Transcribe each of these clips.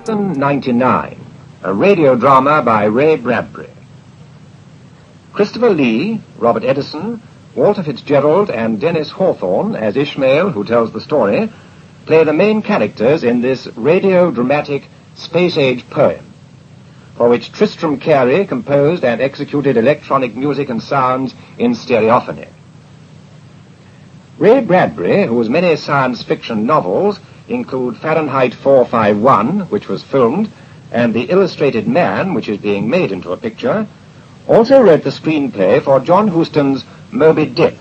Leviathan 99, a radio drama by Ray Bradbury. Christopher Lee, Robert Eddison, Walter Fitzgerald, and Dennis Hawthorne, as Ishmael, who tells the story, play the main characters in this radio-dramatic space-age poem, for which Tristam Cary composed and executed electronic music and sounds in stereophony. Ray Bradbury, whose many science fiction novels include Fahrenheit 451, which was filmed, and The Illustrated Man, which is being made into a picture, also wrote the screenplay for John Huston's Moby Dick,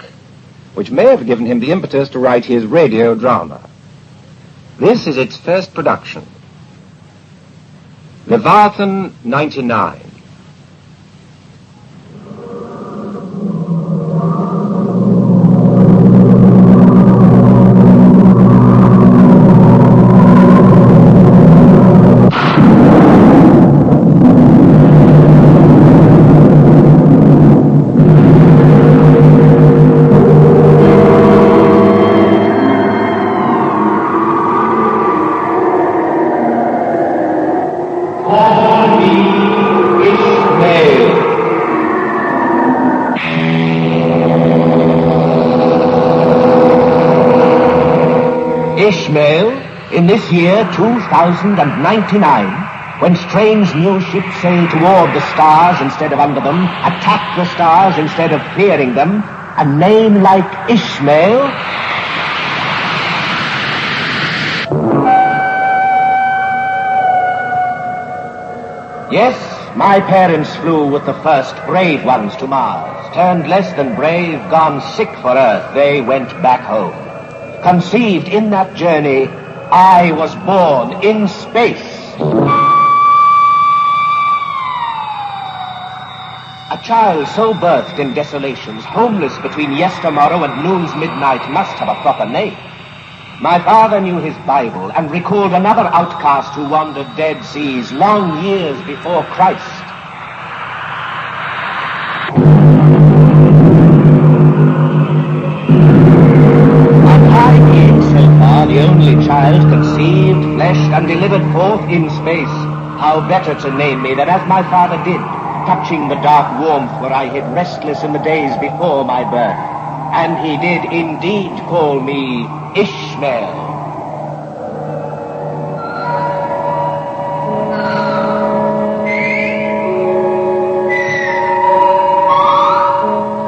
which may have given him the impetus to write his radio drama. This is its first production. Leviathan 99. Ishmael, in this year 2099, when strange new ships sail toward the stars instead of under them, attack the stars instead of fearing them, a name like Ishmael Yes, my parents flew with the first brave ones to Mars. Turned less than brave, gone sick for Earth, they went back home. Conceived in that journey, I was born in space. A child so birthed in desolations, homeless between yestermorrow and noon's midnight, must have a proper name. My father knew his Bible and recalled another outcast who wandered dead seas long years before Christ. The only child conceived, fleshed, and delivered forth in space. How better to name me than as my father did, touching the dark warmth where I hid restless in the days before my birth. And he did indeed call me Ishmael.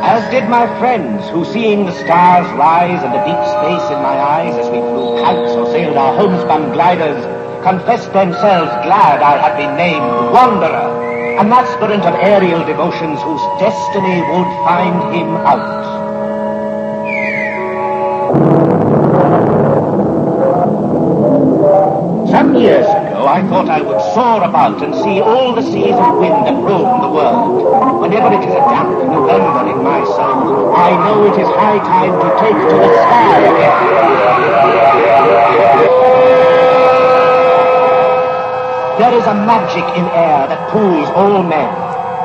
As did my friends, who seeing the stars rise and a deep space in my eyes as we flew kites or sailed our homespun gliders, confessed themselves glad I had been named Wanderer, an aspirant of aerial devotions whose destiny would find him out. Some years ago, I thought I would soar about and see all the seas of wind that roam the world. Whenever it is a damp November in my soul, I know it is high time to take to the sky again. There is a magic in air that pulls all men,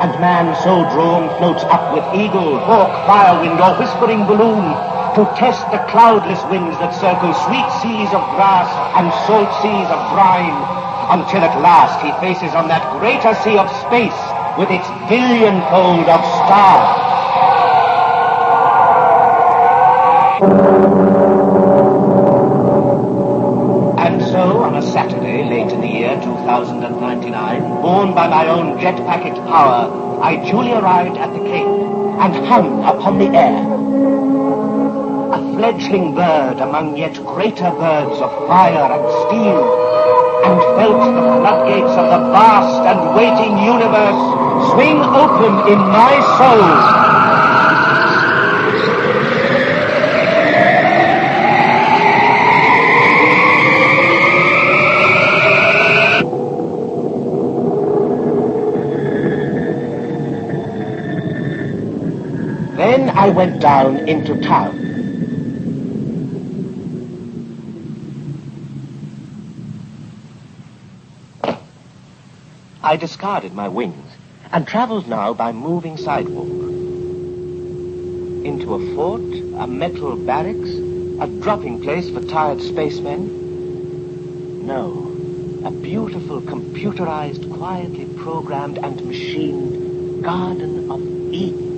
and man so drawn floats up with eagle, hawk, firewind, or whispering balloon, to test the cloudless winds that circle sweet seas of grass and salt seas of brine, until at last he faces on that greater sea of space with its billionfold of stars. And so, on a Saturday late in the year 2099, borne by my own jet-packet power, I duly arrived at the Cape and hung upon the air. A fledgling bird among yet greater birds of fire and steel, and felt the floodgates of the vast and waiting universe swing open in my soul. Then I went down into town. I discarded my wings and traveled now by moving sidewalk. Into a fort, a metal barracks, a dropping place for tired spacemen? No, A beautiful, computerized, quietly programmed and machined Garden of Eden.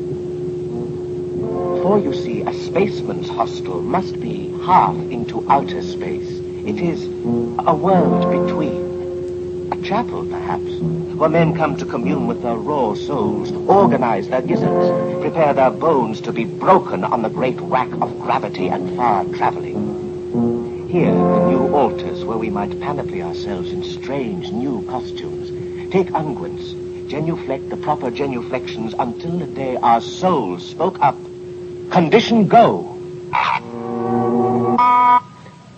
For, you see, a spaceman's hostel must be half into outer space. It is a world between. A chapel, perhaps, where men come to commune with their raw souls, organize their gizzards, prepare their bones to be broken on the great rack of gravity and far traveling. Here, the new altars where we might panoply ourselves in strange new costumes, take unguents, genuflect the proper genuflections until the day our souls spoke up. Condition go.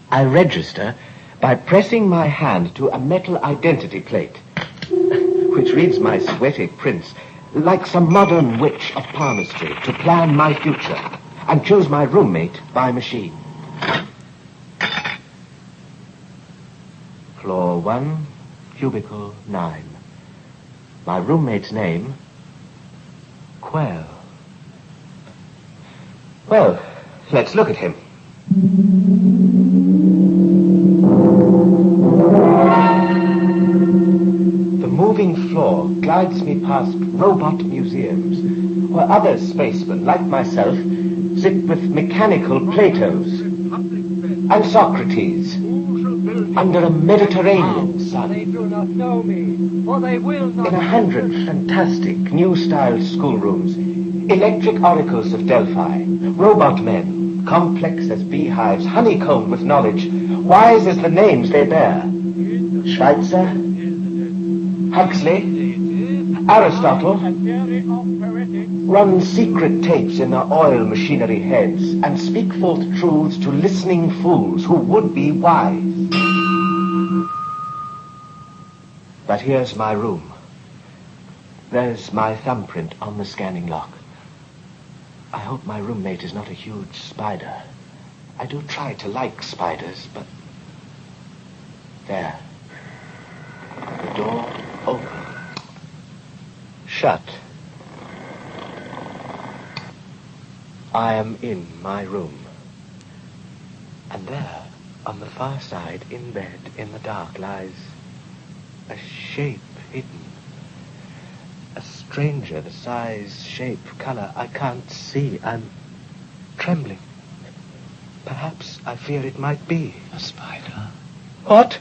I register by pressing my hand to a metal identity plate, which reads my sweaty prints like some modern witch of palmistry to plan my future and choose my roommate by machine. Floor 1, cubicle 9. My roommate's name, Quell. Well, let's look at him. The moving floor glides me past robot museums, where other spacemen, like myself, sit with mechanical Platos and Socrates under a Mediterranean sun. They do not know me, or they will not. In 100 fantastic, new-styled schoolrooms, electric oracles of Delphi, robot men, complex as beehives, honeycombed with knowledge, wise as the names they bear. Schweitzer, Huxley, Aristotle, run secret tapes in their oil machinery heads and speak forth truths to listening fools who would be wise. But here's my room. There's my thumbprint on the scanning lock. I hope my roommate is not a huge spider. I do try to like spiders, but... There. The door open. Shut. I am in my room. And there, on the far side, in bed, in the dark, lies a shape hidden. A stranger, the size, shape, color, I can't see. I'm trembling. Perhaps I fear it might be. A spider? What?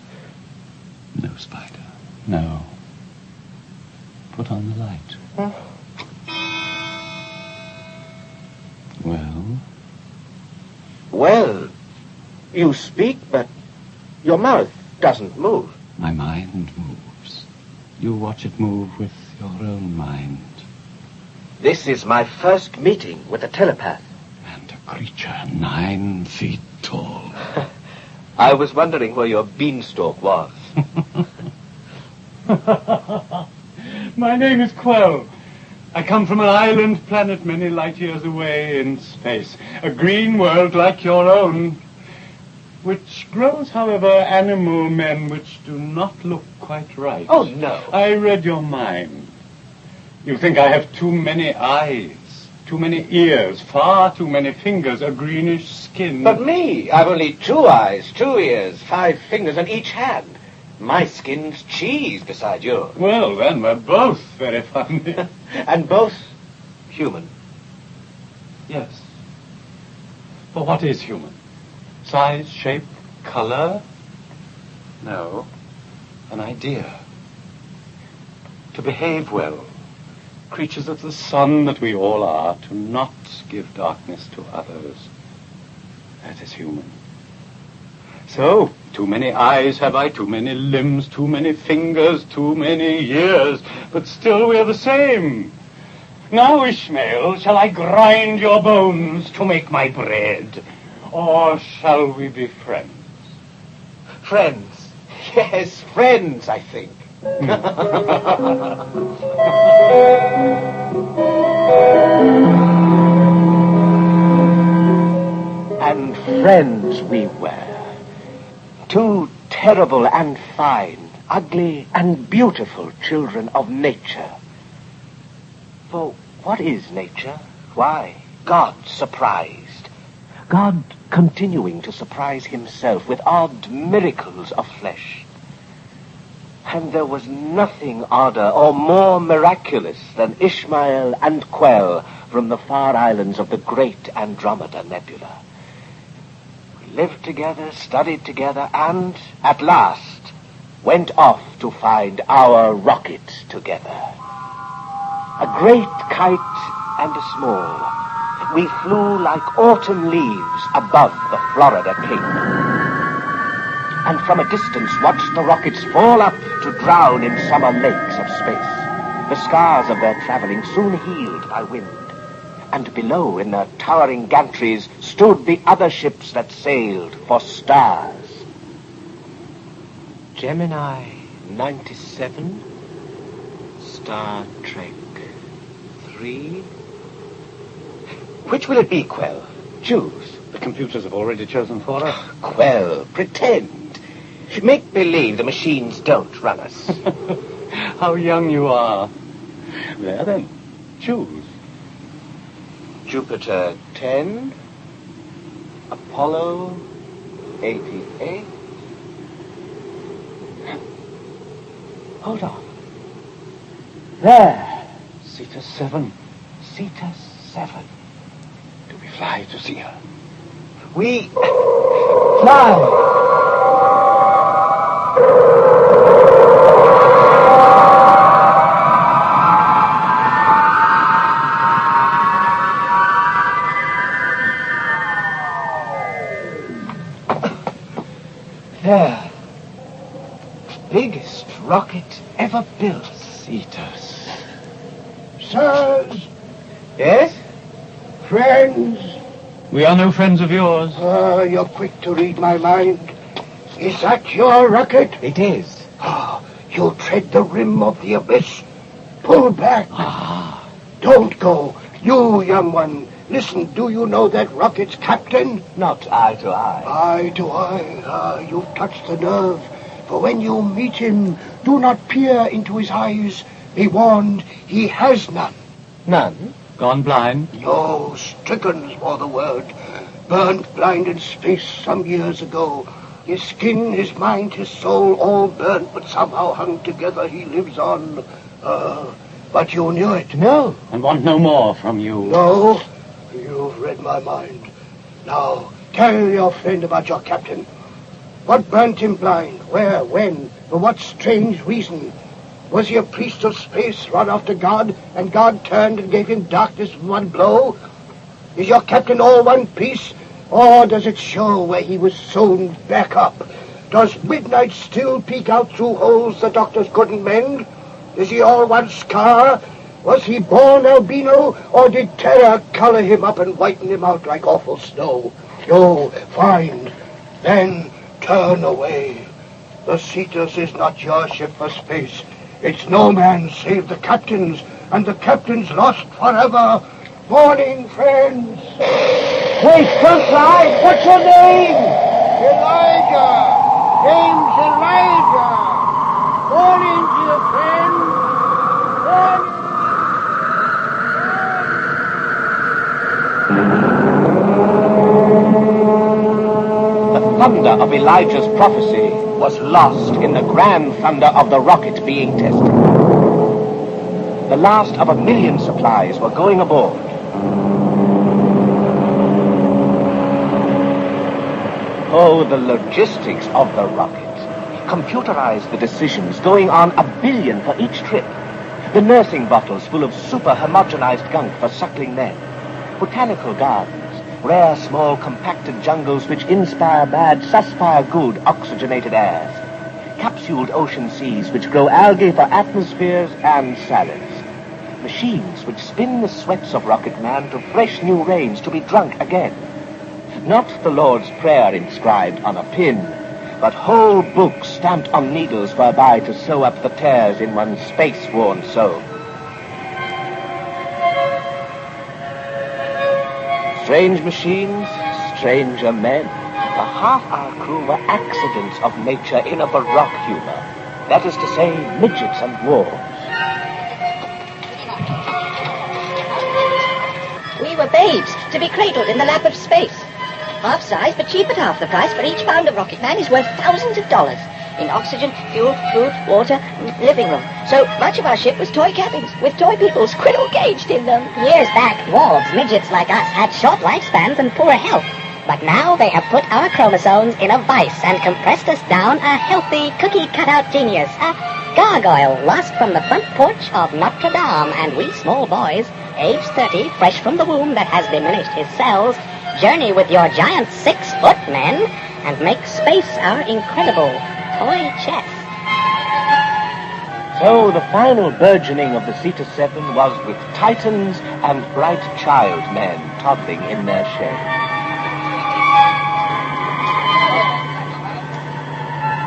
No spider. No. Put on the light. Huh? Well? Well, you speak, but your mouth doesn't move. My mind moves. You watch it move with your own mind. This is my first meeting with a telepath. And a creature 9 feet tall. I was wondering where your beanstalk was. My name is Quell. I come from an island planet many light years away in space. A green world like your own, which grows, however, animal men which do not look quite right. Oh, no. I read your mind. You think I have too many eyes, too many ears, far too many fingers, a greenish skin. But me, I've only 2 eyes, 2 ears, 5 fingers on each hand. My skin's cheese beside yours. Well, then, we're both very funny. And both human. Yes. But what is human? Size, shape, color? No. An idea. To behave well. Creatures of the sun that we all are, to not give darkness to others. That is human. So, too many eyes have I, too many limbs, too many fingers, too many years, but still we're the same. Now, Ishmael, shall I grind your bones to make my bread? Or shall we be friends? Friends. Yes, friends, I think. And friends we were. 2 terrible and fine, ugly and beautiful children of nature. For what is nature? Why, God surprised. God continuing to surprise himself with odd miracles of flesh. And there was nothing odder or more miraculous than Ishmael and Quell from the far islands of the great Andromeda Nebula. We lived together, studied together, and, at last, went off to find our rocket together. A great kite and a small. We flew like autumn leaves above the Florida Cape. And from a distance watched the rockets fall up to drown in summer lakes of space. The scars of their traveling soon healed by wind. And below, in their towering gantries, stood the other ships that sailed for stars. Gemini 97, Star Trek 3. Which will it be, Quell? Choose. The computers have already chosen for us. Quell, pretend. Make believe the machines don't run us. How young you are. There then, choose. Jupiter 10, Apollo 88. Hold on. There. Cetus 7. Cetus 7. Do we fly to see her? We fly. There. Biggest rocket ever built. Cetus. Sirs, Yes? friends, We are no friends of yours. you're quick to read my mind. Is that your rocket? It is. You tread the rim of the abyss. Pull back. Don't go. You, young one. Listen, do you know that rocket's captain? Not eye to eye. Eye to eye. You've touched the nerve. For when you meet him, do not peer into his eyes. Be warned, he has none. None? Gone blind? No, stricken's more the word. Burnt blind in space some years ago. His skin, his mind, his soul, all burnt, but somehow hung together, he lives on. But you knew it. No. And want no more from you. No, you've read my mind. Now, tell your friend about your captain. What burnt him blind? Where? When? For what strange reason? Was he a priest of space, run after God, and God turned and gave him darkness with one blow? Is your captain all one piece? Or does it show where he was sewn back up? Does midnight still peek out through holes the doctors couldn't mend? Is he all one scar? Was he born albino, or did terror color him up and whiten him out like awful snow? You find, then turn away. The Cetus is not your ship for space. It's no man save the captain's, and the captain's lost forever. Morning, friends. Wait, don't fly. What's your name? Elijah. James Elijah. Morning, dear friend. Morning. The thunder of Elijah's prophecy was lost in the grand thunder of the rocket being tested. The last of 1 million supplies were going aboard. Oh, the logistics of the rocket. Computerized the decisions, going on 1 billion for each trip. The nursing bottles full of super homogenized gunk for suckling men. Botanical gardens. Rare, small, compacted jungles which inspire bad, suspire good, oxygenated airs. Capsuled ocean seas which grow algae for atmospheres and salads. Machines which spin the sweats of rocket man to fresh new rains to be drunk again. Not the Lord's Prayer inscribed on a pin, but whole books stamped on needles whereby to sew up the tears in one's space-worn soul. Strange machines, stranger men. The half our crew were accidents of nature in a baroque humor. That is to say, midgets and dwarves. We were babes, to be cradled in the lap of space. Half size, but cheap at half the price, for each pound of rocket man is worth thousands of dollars. in oxygen, fuel, food, water, living room. So much of our ship was toy cabins, with toy people squirrel caged in them. Years back, dwarves, midgets like us, had short lifespans and poor health. But now they have put our chromosomes in a vice and compressed us down a healthy, cookie-cutout genius. A gargoyle lost from the front porch of Notre Dame, and we small boys, aged 30, fresh from the womb that has diminished his cells, journey with your giant 6-foot men and make space our incredible toy chest. So the final burgeoning of the Cetus 7 was with Titans and bright child men toddling in their shade.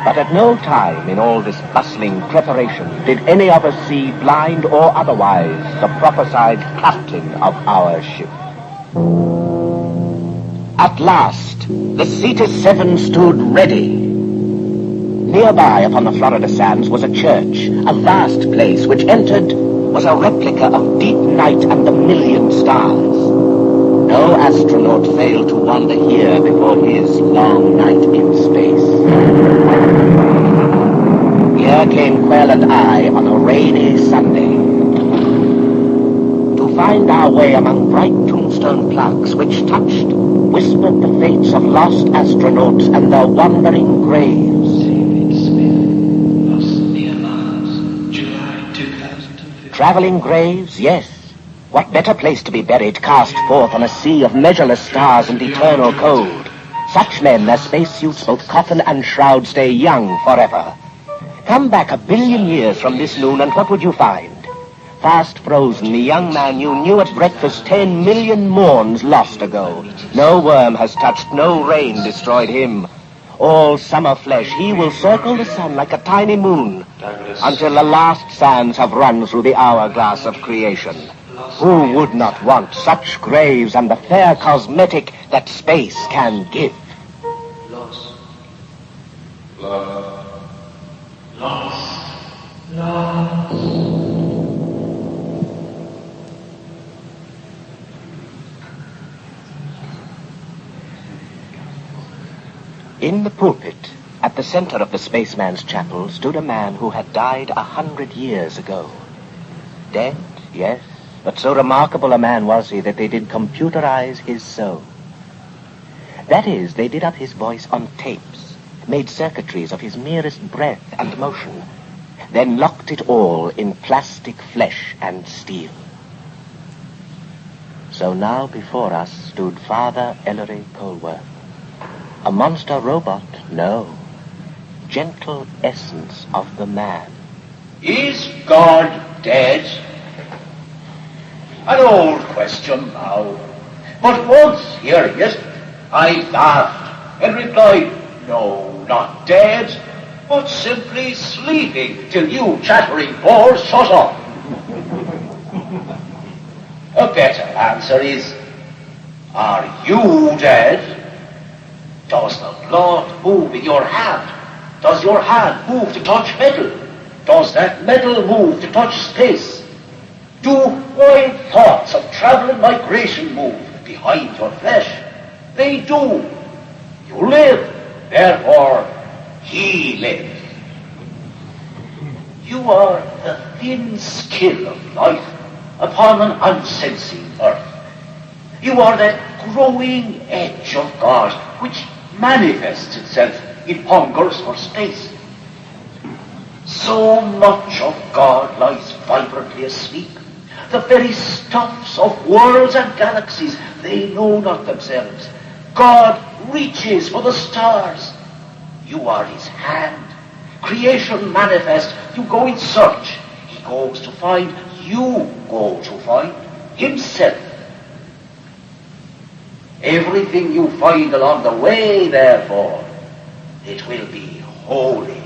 But at no time in all this bustling preparation did any of us see, blind or otherwise, the prophesied captain of our ship. At last, the Cetus 7 stood ready. Nearby upon the Florida sands was a church, a vast place which entered was a replica of deep night and the million stars. No astronaut failed to wander here before his long night in space. Here came Quell and I on a rainy Sunday to find our way among bright tombstone plaques which touched, whispered the fates of lost astronauts and their wandering graves. Traveling graves, yes. What better place to be buried, cast forth on a sea of measureless stars and eternal cold? Such men, their spacesuits, both coffin and shroud, stay young forever. Come back 1 billion years from this noon, and what would you find? Fast frozen, the young man you knew at breakfast 10 million morns lost ago. No worm has touched, no rain destroyed him. All summer flesh, he will circle the sun like a tiny moon until the last sands have run through the hourglass of creation. Who would not want such graves and the fair cosmetic that space can give? Lost. Lost. Lost. Lost. In the pulpit, at the center of the spaceman's chapel, stood a man who had died 100 years ago. Dead, yes, but so remarkable a man was he that they did computerize his soul. That is, they did up his voice on tapes, made circuitries of his merest breath and motion, then locked it all in plastic flesh and steel. So now before us stood Father Ellery Colworth. A monster robot? No. Gentle essence of the man. Is God dead? An old question now. But once hearing it, I laughed and replied, no, not dead, but simply sleeping till you chattering bores shut up. A better answer is, are you dead? Does the blood move in your hand? Does your hand move to touch metal? Does that metal move to touch space? Do wild thoughts of travel and migration move behind your flesh? They do. You live, therefore he lives. You are the thin skin of life upon an unsensing earth. You are that growing edge of God which manifests itself in hungers for space. So much of God lies vibrantly asleep. The very stuffs of worlds and galaxies, they know not themselves. God reaches for the stars. You are his hand. Creation manifest. You go in search. He goes to find. You go to find himself. Everything you find along the way, therefore, it will be holy.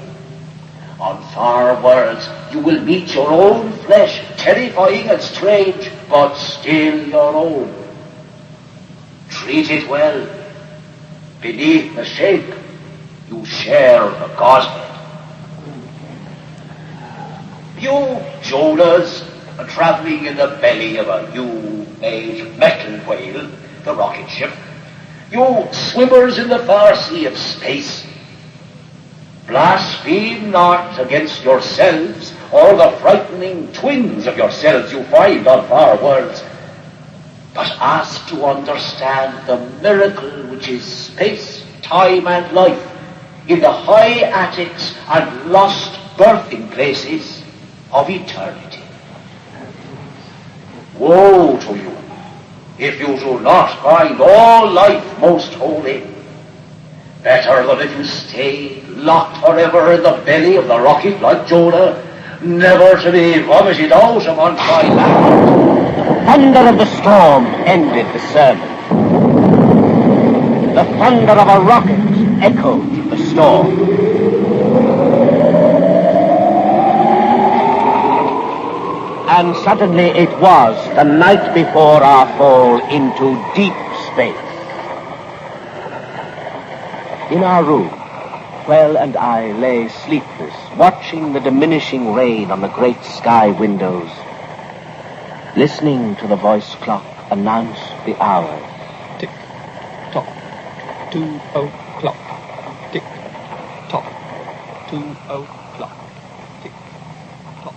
On far worlds you will meet your own flesh, terrifying and strange, but still your own. Treat it well. Beneath the shape, you share the Godhead. You Jonahs are traveling in the belly of a new-made metal whale, the rocket ship. You swimmers in the far sea of space. Blaspheme not against yourselves or the frightening twins of yourselves you find on far worlds, but ask to understand the miracle which is space, time, and life in the high attics and lost birthing places of eternity. Woe to you if you do not find all life most holy. Better than if you stay locked forever in the belly of the rocket like Jonah, never to be vomited out among dry land. The thunder of the storm ended the sermon. The thunder of a rocket echoed the storm. And suddenly it was the night before our fall into deep space. In our room, Quell and I lay sleepless, watching the diminishing rain on the great sky windows, listening to the voice clock announce the hours. Tick, tock, 2 o'clock. Tick, tock, 2 o'clock. Tick, tock,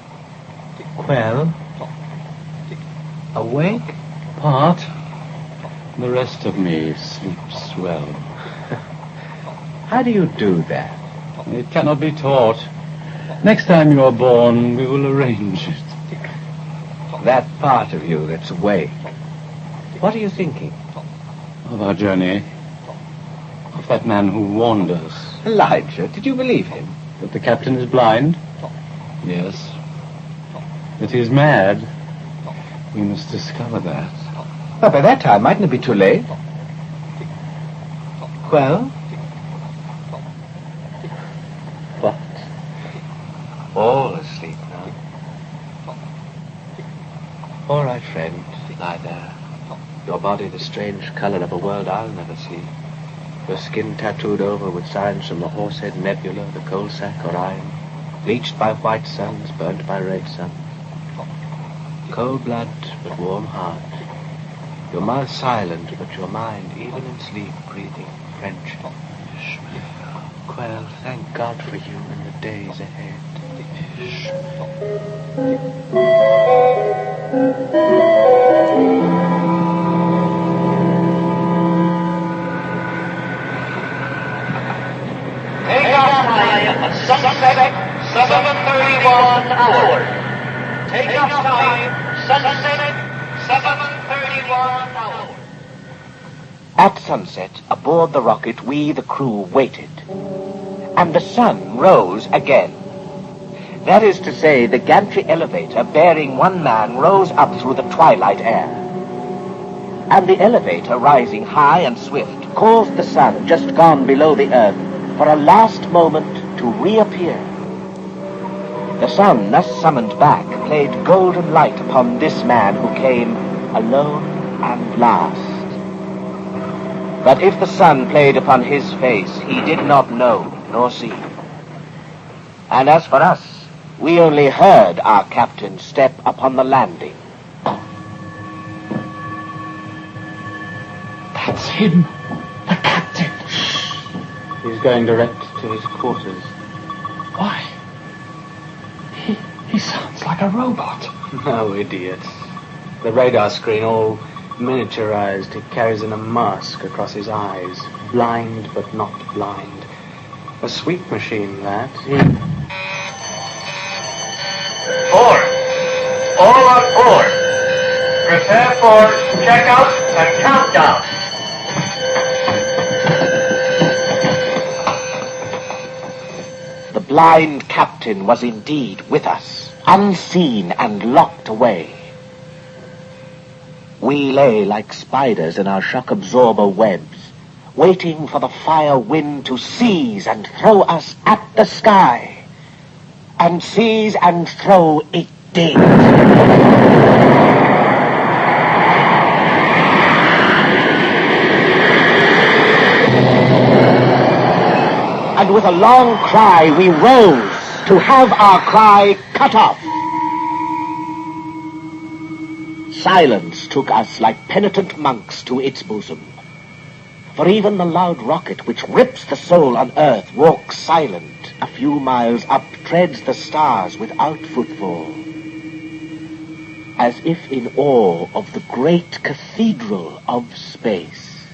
tick. Quell, Tock, tick. awake? Part. The rest of me sleeps well. How do you do that? It cannot be taught. Next time you are born, we will arrange it. That part of you that's awake. What are you thinking? Of our journey. Of that man who warned us. Elijah, did you believe him? That the captain is blind? Yes. That he is mad? We must discover that. But by that time, mightn't it be too late? Well? What? All asleep now. All right, friend. Lie there. Your body the strange color of a world I'll never see. Your skin tattooed over with signs from the Horsehead Nebula, the Coal Sack Orion, bleached by white suns, burnt by red suns. Cold blood, but warm heart. Your mouth silent, but your mind, even in sleep, breathing friendship. Ishmael. Quell, thank God for you in the days ahead. Take off time at sunset, 7:31 hours. Take off time, sunset, 7:31 hours. At sunset, aboard the rocket, we, the crew, waited. And the sun rose again. That is to say, the gantry elevator bearing one man rose up through the twilight air. And the elevator, rising high and swift, caused the sun, just gone below the earth, for a last moment to reappear. The sun, thus summoned back, played golden light upon this man who came alone and last. But if the sun played upon his face, he did not know nor see. And as for us, we only heard our captain step upon the landing. That's him, the captain. He's going direct to his quarters. Why? He sounds like a robot. No, idiot. The radar screen all miniaturized. He carries in a mask across his eyes. Blind, but not blind. A sweet machine, that. Board. All on board. Prepare for checkout and countdown. The blind captain was indeed with us, unseen and locked away. We lay like spiders in our shock absorber webs, waiting for the fire wind to seize and throw us at the sky. And seize and throw it did. And with a long cry, we rose to have our cry cut off. Silence took us like penitent monks to its bosom. For even the loud rocket which rips the soul on earth walks silent, a few miles up, treads the stars without footfall, as if in awe of the great cathedral of space.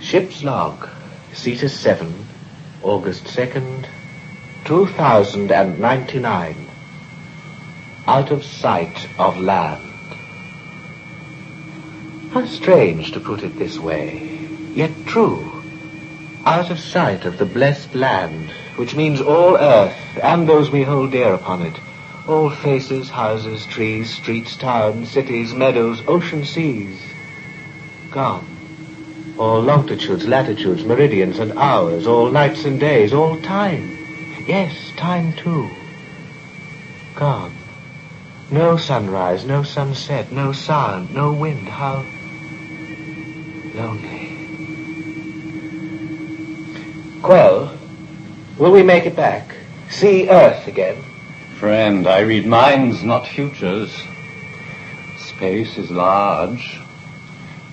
Ship's log, Cetus 7, August 2nd, 2099. Out of sight of land. How strange to put it this way, yet true. Out of sight of the blessed land, which means all earth and those we hold dear upon it. All faces, houses, trees, streets, towns, cities, meadows, ocean, seas. Gone. All longitudes, latitudes, meridians and hours, all nights and days, all time. Yes, time too. Gone. No sunrise, no sunset, no sound, no wind. How lonely. Quell, will we make it back? See Earth again? Friend, I read minds, not futures. Space is large.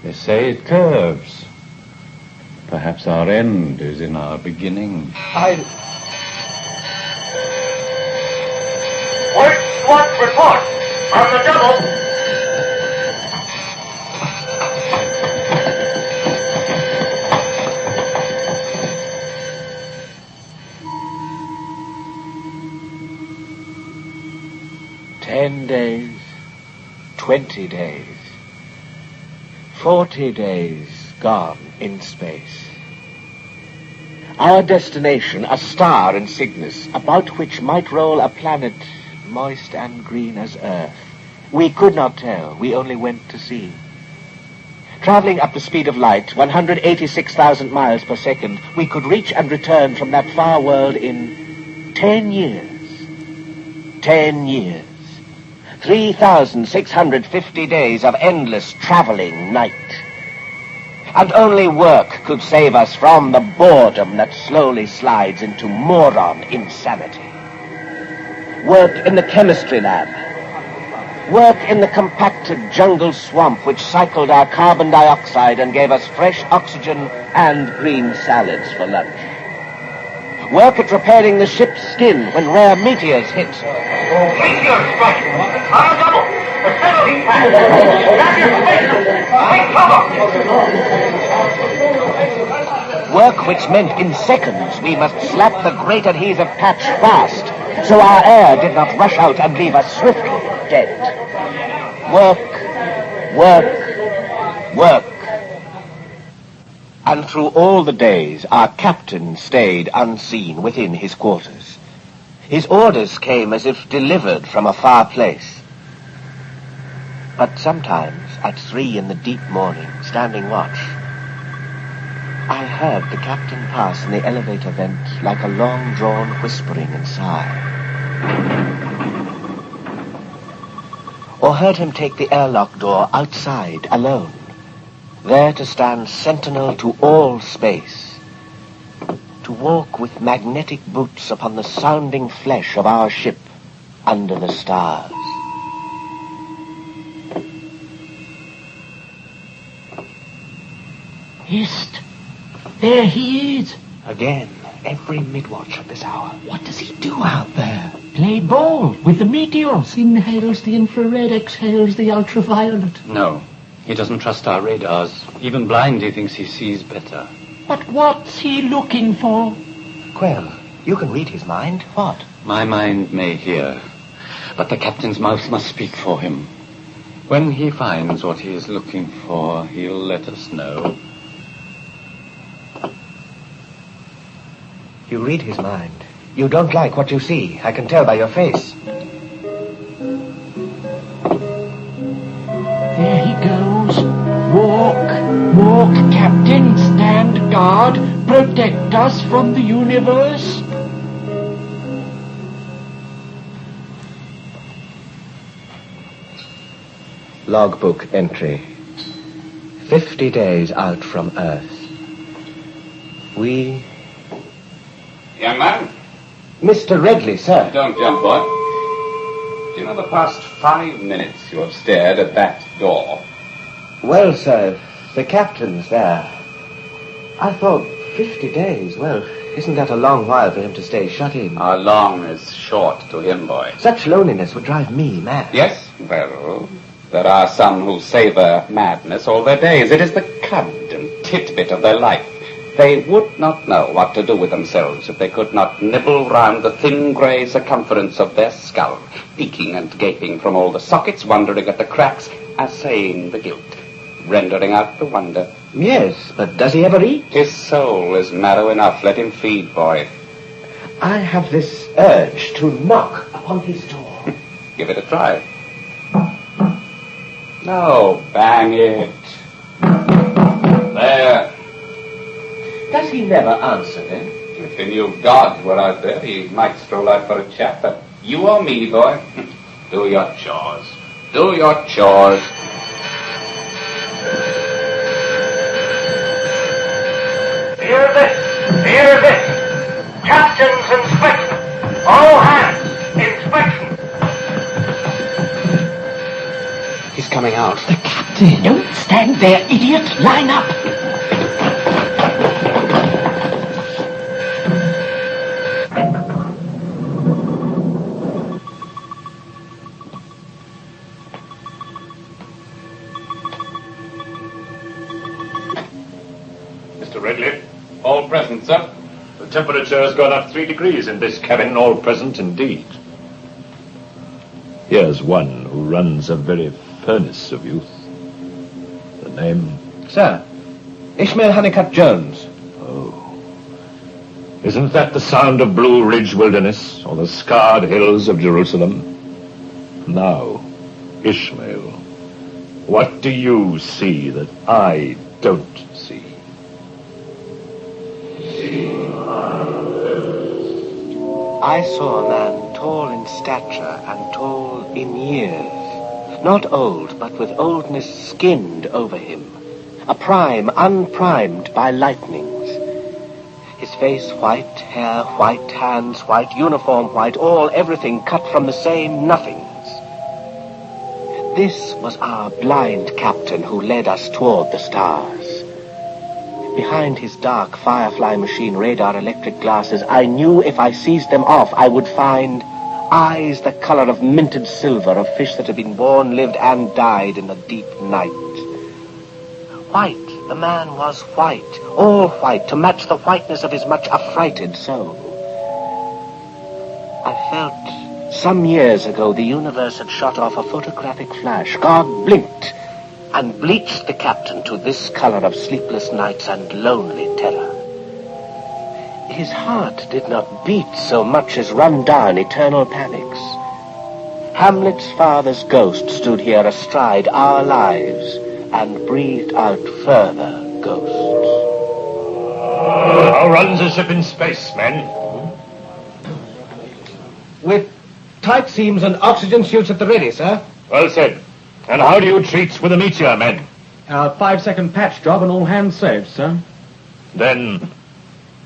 They say it curves. Perhaps our end is in our beginning. What report on the double? Days, 20 days, 40 days gone in space. Our destination, a star in Cygnus, about which might roll a planet moist and green as earth. We could not tell, we only went to see. Traveling at the speed of light, 186,000 miles per second, we could reach and return from that far world in 10 years. 10 years. 3,650 days of endless traveling night. And only work could save us from the boredom that slowly slides into moron insanity. Work in the chemistry lab. Work in the compacted jungle swamp which cycled our carbon dioxide and gave us fresh oxygen and green salads for lunch. Work at repairing the ship's skin when rare meteors hit. Meteor strike! On a double! The penalty pass! Grab your spacer! Take cover! Work which meant in seconds we must slap the great adhesive patch fast, so our air did not rush out and leave us swiftly dead. Work. And through all the days, our captain stayed unseen within his quarters. His orders came as if delivered from a far place. But sometimes, at 3 in the deep morning, standing watch, I heard the captain pass in the elevator vent like a long-drawn whispering and sigh. Or heard him take the airlock door outside alone, there to stand sentinel to all space, to walk with magnetic boots upon the sounding flesh of our ship under the stars. Hist! There he is. Again, every mid-watch at this hour. What does he do out there? Play ball with the meteors. Inhales the infrared, exhales the ultraviolet. No, he doesn't trust our radars. Even blind, he thinks he sees better. But what's he looking for? Quell, you can read his mind. What? My mind may hear, but the captain's mouth must speak for him. When he finds what he is looking for, he'll let us know. You read his mind. You don't like what you see. I can tell by your face. There he goes. Walk, Captain. Stand guard. Protect us from the universe. Logbook entry. 50 days out from Earth. We... Young man, Mr. Redley, sir. Don't jump, boy. Do you know the past 5 minutes you have stared at that door? Well, sir, the captain's there. I thought 50 days. Well, isn't that a long while for him to stay shut in? How long is short to him, boy? Such loneliness would drive me mad. Yes, well, there are some who savor madness all their days. It is the cud and titbit of their life. They would not know what to do with themselves if they could not nibble round the thin grey circumference of their skull, peeking and gaping from all the sockets, wondering at the cracks, assaying the guilt, rendering out the wonder. Yes, but does he ever eat? His soul is marrow enough. Let him feed, boy. I have this urge to knock upon his door. Give it a try. No, bang it. There. Does he never answer, then? If he knew God were out there, he might stroll out for a chat, but you or me, boy, do your chores. Do your chores. Hear this! Hear this! Captain's inspection! All hands! Inspection! He's coming out. The captain! Don't stand there, idiot! Line up! Mr. Redley, All present, sir. the temperature has gone up 3 degrees in this cabin, all present indeed. Here's one who runs a very furnace of youth. The name? Sir, Ishmael Honeycutt Jones. Oh. Isn't that the sound of Blue Ridge Wilderness, or the scarred hills of Jerusalem? Now, Ishmael, what do you see that I don't see? I saw a man tall in stature and tall in years. Not old, but with oldness skinned over him. A prime unprimed by lightnings. His face white, hair white, hands white, uniform white, all everything cut from the same nothings. This was our blind captain who led us toward the stars. Behind his dark firefly machine radar electric glasses, I knew if I seized them off, I would find eyes the color of minted silver of fish that had been born, lived, and died in the deep night. White, the man was white, all white, to match the whiteness of his much affrighted soul. I felt some years ago the universe had shot off a photographic flash. God blinked and bleached the captain to this color of sleepless nights and lonely terror. His heart did not beat so much as run down eternal panics. Hamlet's father's ghost stood here astride our lives and breathed out further ghosts. How runs a ship in space, men? With tight seams and oxygen suits at the ready, sir. Well said. And how do you treat with a meteor, men? 5-second patch job and all hands saved, sir. Then,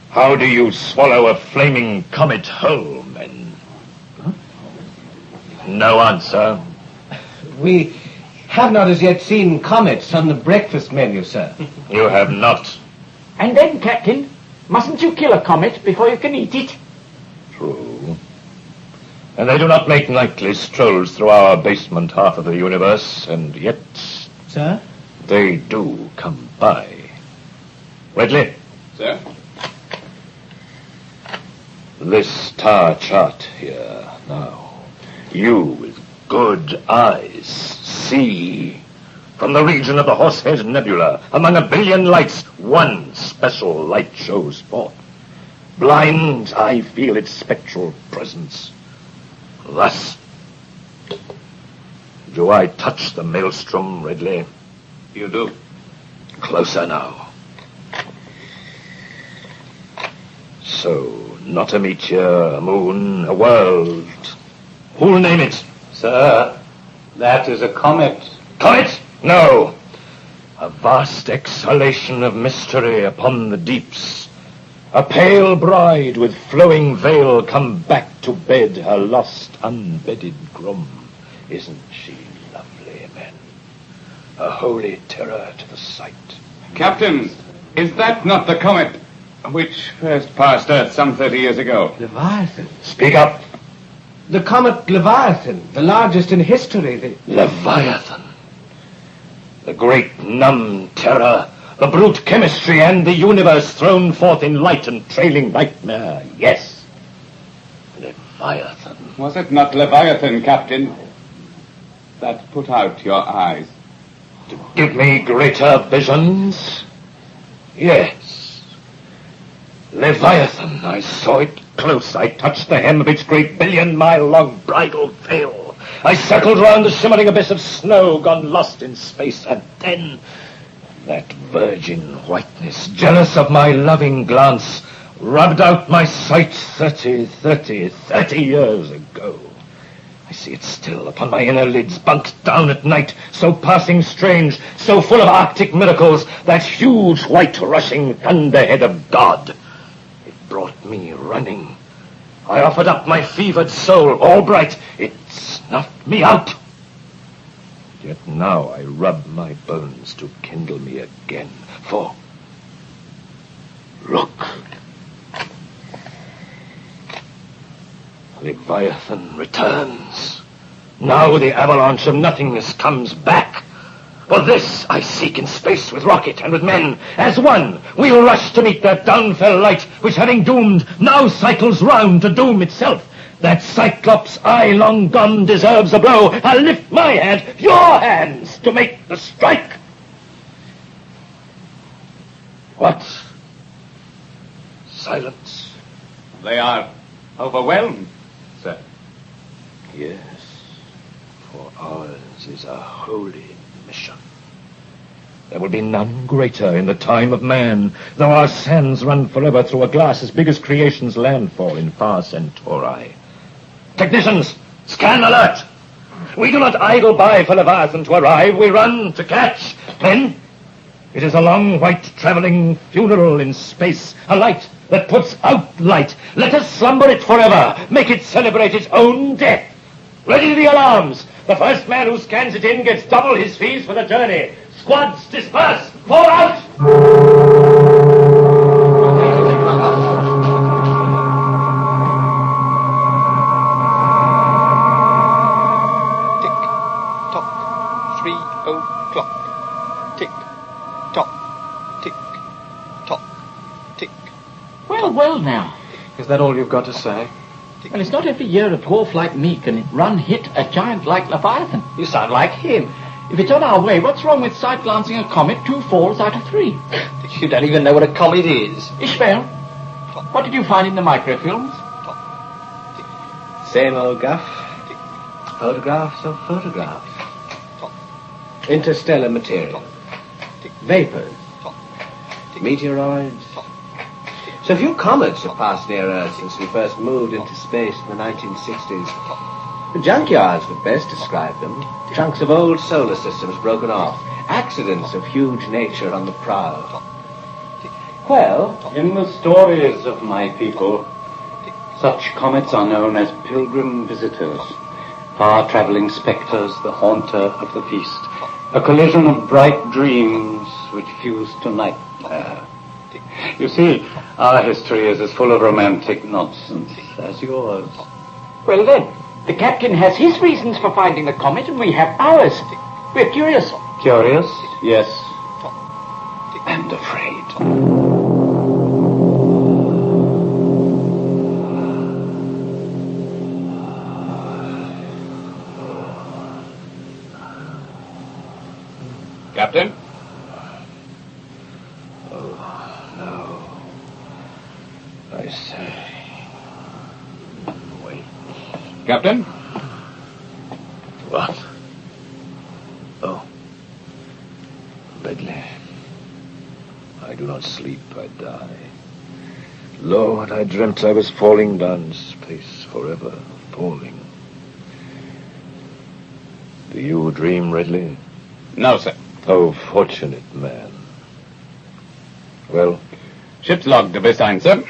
how do you swallow a flaming comet whole, men? Huh? No answer. We have not as yet seen comets on the breakfast menu, sir. You have not. And then, Captain, mustn't you kill a comet before you can eat it? True. And they do not make nightly strolls through our basement half of the universe, and yet... Sir? They do come by. Redley? Sir? This star chart here, now. You with good eyes see. From the region of the Horsehead Nebula, among a billion lights, one special light shows forth. Blind, I feel its spectral presence. Thus. Do I touch the maelstrom, Redley? You do. Closer now. So, not a meteor, a moon, a world. Who'll name it? Sir, that is a comet. Comet? No. A vast exhalation of mystery upon the deeps. A pale bride with flowing veil come back to bed her lost unbedded groom. Isn't she lovely, men? A holy terror to the sight. Captain, is that not the comet which first passed Earth some 30 years ago? Leviathan. Speak up. The comet Leviathan, the largest in history. Leviathan. The great numb terror, the brute chemistry and the universe thrown forth in light and trailing nightmare. Yes. Leviathan. Was it not Leviathan, Captain, that put out your eyes? To give me greater visions? Yes. Leviathan, I saw it close. I touched the hem of its great billion-mile-long bridal veil. I circled round the shimmering abyss of snow gone lost in space, and then that virgin whiteness, jealous of my loving glance, rubbed out my sight 30 years ago. I see it still upon my inner lids, bunked down at night, so passing strange, so full of arctic miracles, that huge white rushing thunderhead of God. It brought me running. I offered up my fevered soul, all bright. It snuffed me out. Yet now I rub my bones to kindle me again, for look. Leviathan returns. Now the avalanche of nothingness comes back. For this I seek in space with rocket and with men. As one, we'll rush to meet that downfell light, which having doomed, now cycles round to doom itself. That Cyclops' eye long gone deserves a blow. I'll lift my hand, your hands, to make the strike. What? Silence. They are overwhelmed, sir. Yes, for ours is a holy mission. There will be none greater in the time of man, though our sands run forever through a glass as big as creation's landfall in far Centauri. Technicians, scan alert! We do not idle by for Leviathan to arrive, we run to catch. Then, it is a long white traveling funeral in space, a light that puts out light. Let us slumber it forever, make it celebrate its own death. Ready the alarms. The first man who scans it in gets double his fees for the journey. Squads, disperse! Fall out! Tick-tock, 3 o'clock. Tick-tock, tick-tock, tick. Well now. Is that all you've got to say? Well, it's not every year a dwarf like me can run hit a giant like Leviathan. You sound like him. If it's on our way, what's wrong with sight-glancing a comet 2 falls out of 3? You don't even know what a comet is. Ishmael, what did you find in the microfilms? Same old guff. Photographs of photographs. Interstellar material. Vapors. Meteoroids. So few comets have passed near Earth since we first moved into space in the 1960s. The junkyards would best describe them. Chunks of old solar systems broken off. Accidents of huge nature on the prowl. Well, In the stories of my people, such comets are known as pilgrim visitors, far-traveling spectres, the haunter of the feast, a collision of bright dreams which fuse to nightmare. You see, our history is as full of romantic nonsense as yours. Well then, the captain has his reasons for finding the comet and we have ours. We're curious. Curious? Yes. And afraid. Captain? Oh, no. I say. Wait. Captain? What? Oh. Bedley. I do not sleep, I die. Lord, I dreamt I was falling down space forever, falling. Do you dream, Ridley? No, sir. Oh, fortunate man. Well, Ship's log to be signed, sir.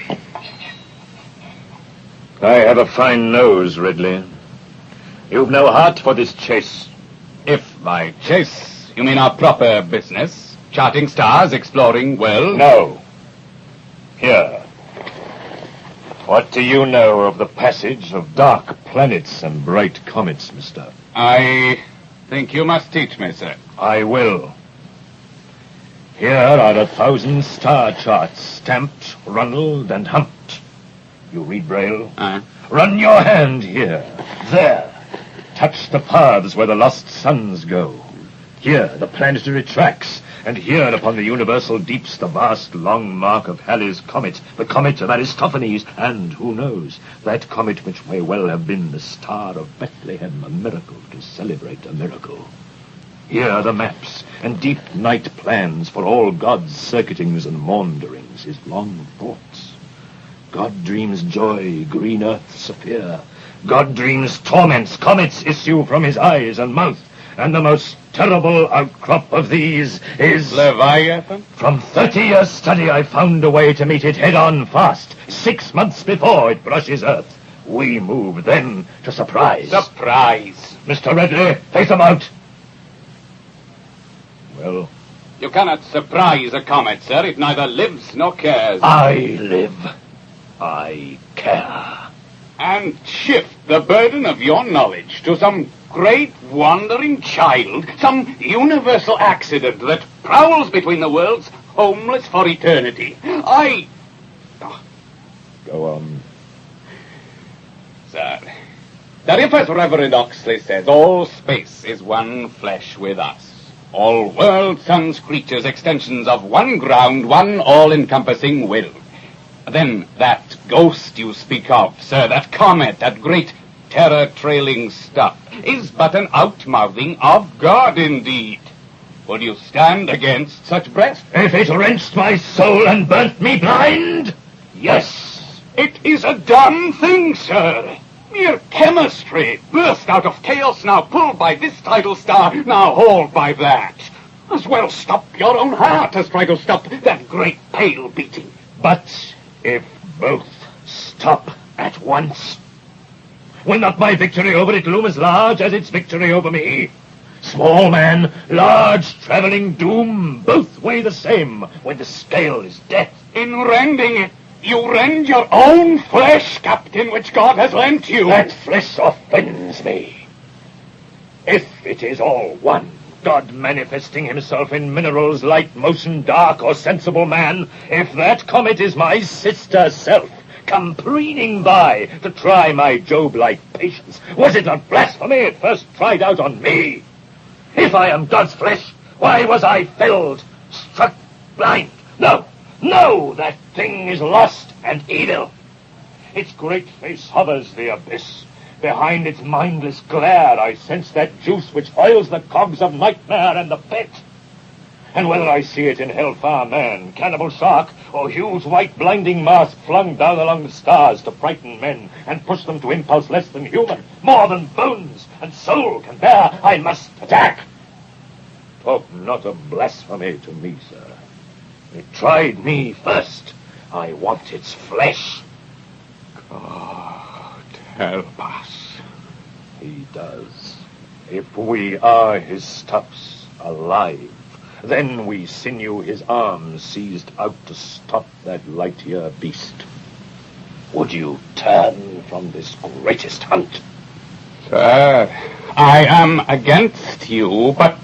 I have a fine nose, Ridley. You've no heart for this chase. If by chase you mean our proper business, charting stars, exploring worlds. No. Here. What do you know of the passage of dark planets and bright comets, mister? I think you must teach me, sir. I will. Here are 1,000 star charts, stamped, runnelled, and humped. You read Braille? Run your hand here. There. Touch the paths where the lost suns go. Here, the planetary tracks. And here, upon the universal deeps, the vast long mark of Halley's comet, the comet of Aristophanes, and, who knows, that comet which may well have been the star of Bethlehem, a miracle to celebrate a miracle. Here are the maps and deep night plans for all God's circuitings and maunderings, his long thoughts. God dreams joy, green earths appear. God dreams torments, comets issue from his eyes and mouth. And the most terrible outcrop of these is... Leviathan? From 30 years' study, I found a way to meet it head-on fast, 6 months before it brushes Earth. We move then to surprise. Surprise! Mr. Ridley, face them out. Well? You cannot surprise a comet, sir. It neither lives nor cares. I live. I care. And shift the burden of your knowledge to some great wandering child, some universal accident that prowls between the worlds, homeless for eternity. Go on. Sir, that if, as Reverend Oxley says, all space is one flesh with us, all worlds, suns, creatures, extensions of one ground, one all-encompassing will, then that ghost you speak of, sir, that comet, that great terror-trailing stuff, is but an outmouthing of God indeed. Would you stand against such breath? If it wrenched my soul and burnt me blind, yes. It is a dumb thing, sir. Mere chemistry, burst out of chaos, now pulled by this tidal star, now hauled by that. As well stop your own heart as try to stop that great pale beating. But if both stop at once, will not my victory over it loom as large as its victory over me? Small man, large traveling doom, both weigh the same when the scale is death. In rending it, you rend your own flesh, Captain, which God has lent you. That flesh offends me. If it is all one, God manifesting himself in minerals, light, motion, dark, or sensible man, if that comet is my sister self, come preening by to try my Job-like patience, was it not blasphemy it first tried out on me? If I am God's flesh, why was I felled, struck blind? No, that thing is lost and evil. Its great face hovers the abyss. Behind its mindless glare I sense that juice which oils the cogs of nightmare and the pit. And whether I see it in hellfire man, cannibal shark, or huge white blinding mask flung down along the stars to frighten men and push them to impulse less than human, more than bones and soul can bear, I must attack. Talk not of blasphemy to me, sir. It tried me first. I want its flesh. God help us. He does. If we are his stuffs alive, then we sinew his arms seized out to stop that light-year beast. Would you turn from this greatest hunt? Sir, I am against you, but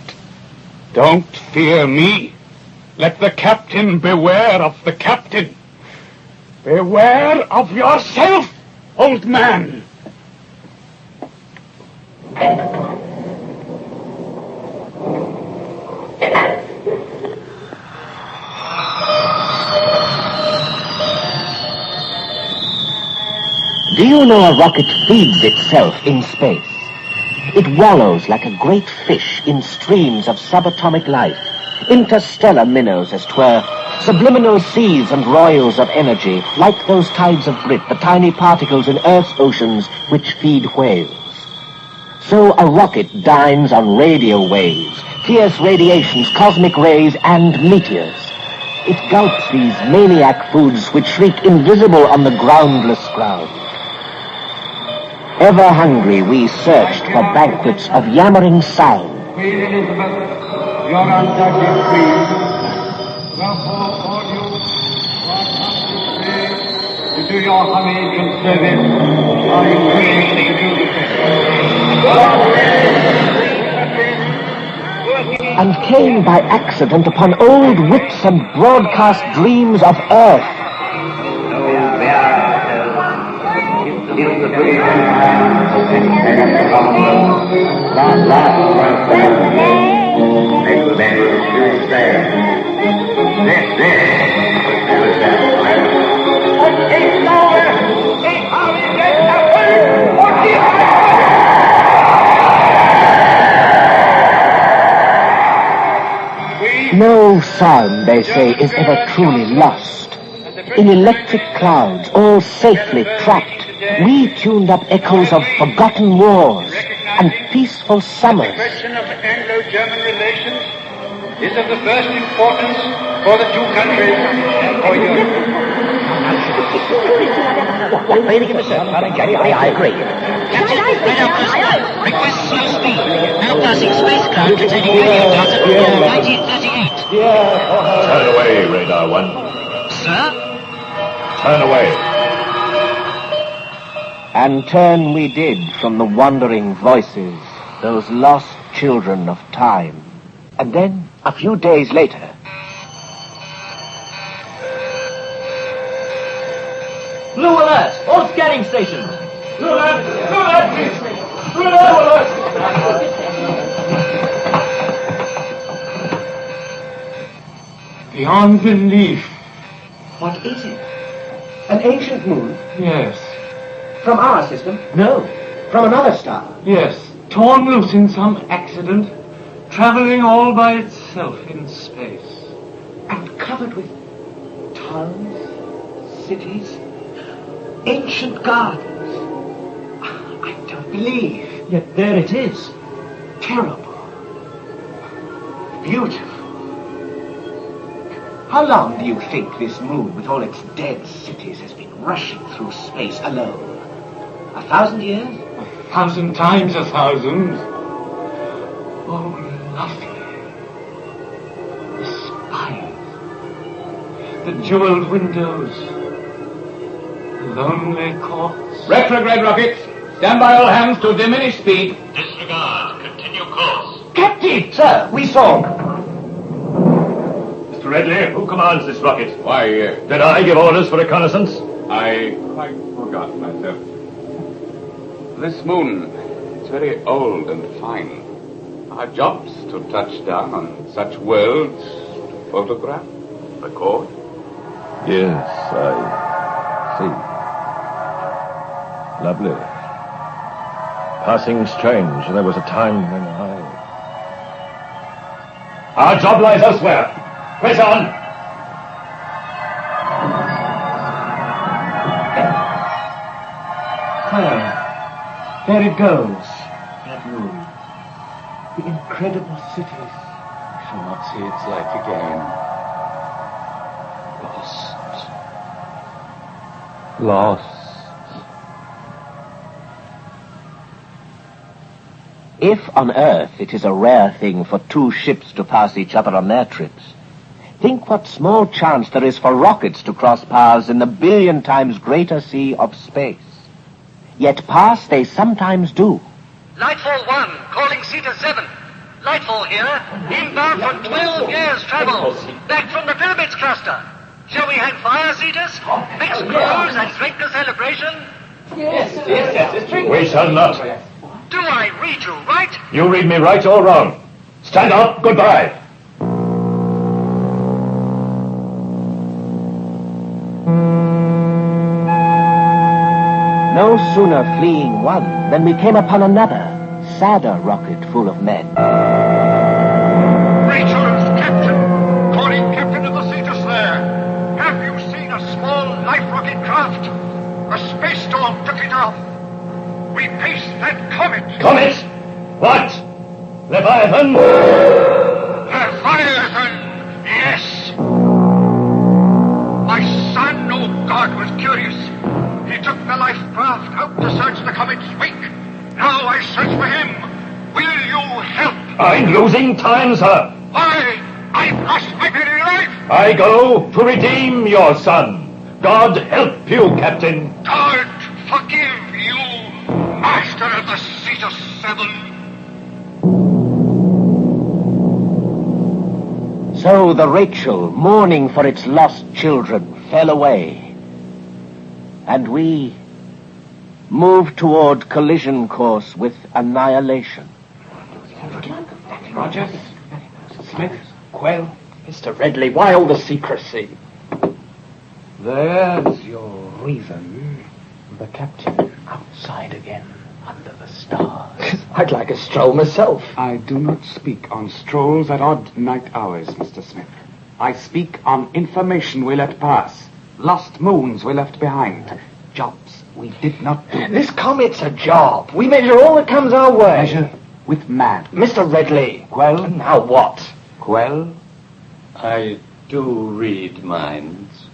don't fear me. Let the captain beware of the captain. Beware of yourself, old man. Do you know a rocket feeds itself in space? It wallows like a great fish in streams of subatomic life, interstellar minnows as 'twere, subliminal seas and royals of energy, like those tides of grit, the tiny particles in Earth's oceans which feed whales. So a rocket dines on radio waves, fierce radiations, cosmic rays, and meteors. It gulps these maniac foods which shriek invisible on the groundless ground. Ever hungry, we searched for banquets of yammering sound. Queen Elizabeth, your undoubted queen, therefore all you who are come to do your homage and service are encouraged to do the same. And came by accident upon old wits and broadcast dreams of earth. No sound, they say, is ever truly lost. In electric clouds, all safely trapped, we tuned up echoes of forgotten wars and peaceful summers. The question of Anglo-German relations is of the first importance for the two countries and for Europe. I agree. Captain, right up first. Request slow speed. Now passing spacecraft containing radio data from 1938. Turn away, Radar 1. Sir? Turn away. And turn we did from the wandering voices, those lost children of time. And then, a few days later... Blue alert! All scanning stations! Blue alert! Blue alert, please! Blue alert! Beyond belief. What is it? An ancient moon? Yes. From our system? No. From another star? Yes. Torn loose in some accident, traveling all by itself in space. And covered with towns, cities, ancient gardens. I don't believe. Yet there it is. Terrible. Beautiful. How long do you think this moon, with all its dead cities, has been rushing through space alone? 1,000 years? 1,000 times 1,000. Oh, lovely. The spires, the jeweled windows, the lonely courts. Retrograde rockets, stand by all hands to diminish speed. Disregard. Continue course. Captain! Sir, we saw. Mr. Redley, who commands this rocket? Why, did I give orders for reconnaissance? I quite forgot myself. This moon is very old and fine. Our job's to touch down on such worlds, to photograph, record. Yes, I see. Lovely. Passing strange. There was a time when Our job lies elsewhere. Press on! There it goes. That moon. The incredible cities. I shall not see its like again. Lost. If on Earth it is a rare thing for two ships to pass each other on their trips, think what small chance there is for rockets to cross paths in the billion times greater sea of space. Yet pass they sometimes do. Lightfall 1, calling Cedar 7. Lightfall here, inbound for 12 years' travel. Back from the Pyramids cluster. Shall we hang fire, Cedars? Mix cruise and drink the celebration? Yes, we shall not. Do I read you right? You read me right or wrong. Stand up, goodbye. No sooner fleeing one than we came upon another, sadder rocket full of men. Rachel's captain, calling captain of the Cedar Slayer. Have you seen a small life rocket craft? A space storm took it off. We paced that comet. Comet? What? Leviathan? Leviathan, yes. the life craft out to search the comet's wake. Now I search for him. Will you help? I'm losing time, sir. Why? I've lost my very life. I go to redeem your son. God help you, Captain. God forgive you, master of the seat of 7. So the Rachel, mourning for its lost children, fell away. And we moved toward collision course with annihilation. Rogers, Smith, Quell, Mr. Redley, why all the secrecy? There's your reason. The captain outside again, under the stars. I'd like a stroll myself. I do not speak on strolls at odd night hours, Mr. Smith. I speak on information we let pass. Lost moons we left behind. Jobs we did not do. This comet's a job. We measure all that comes our way. Measure with man. Mr. Redley. Quell? Now what? Quell? I do read minds.